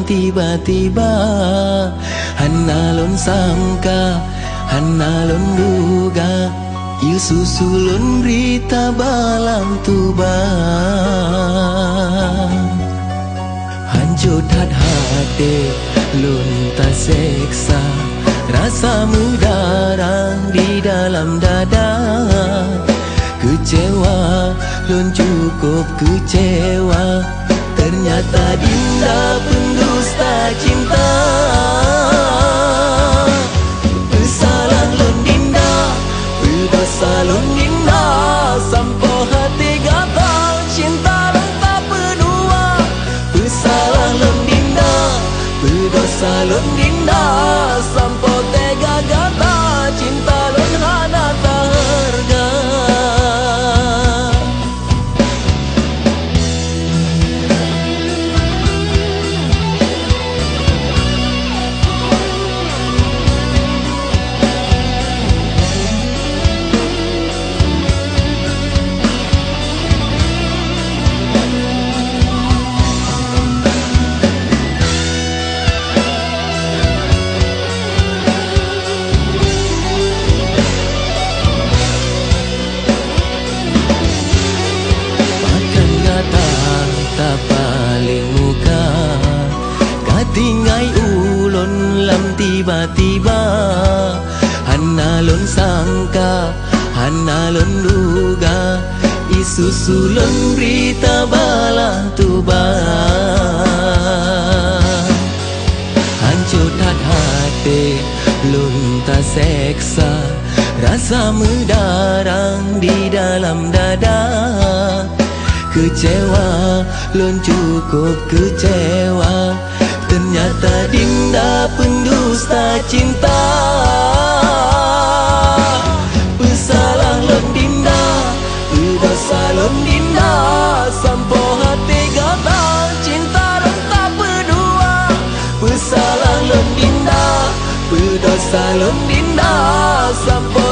tiba-tiba, Hana lon sangka, Hana lon duga, iu susulun berita balang tuba. Hancur hati lun tak seksa, rasa mudarang di dalam dada. Kecewa, lun cukup kecewa, ternyata Dinda pendusta cinta. Bersalah lun Dinda, berdosa lun Dinda, sampai hati gatal cinta lun tak berdua. Bersalah lun Dinda, berdosa lun Dinda, sampai tega gatal cinta lun hana tak harga. Tinggai ulun lam tiba-tiba, Hana lon sangka, Hana lon duga, isusulun berita balah tuba. Hancur hati lun tak seksa, rasa mudarang di dalam dada. Kecewa, lun cukup kecewa, ternyata Dinda pendusta cinta. Bersalah lun Dinda, berdosa lun Dinda, sampai hati gatal cinta lun tak berdua. Bersalah lun Dinda, berdosa lun Dinda, sampai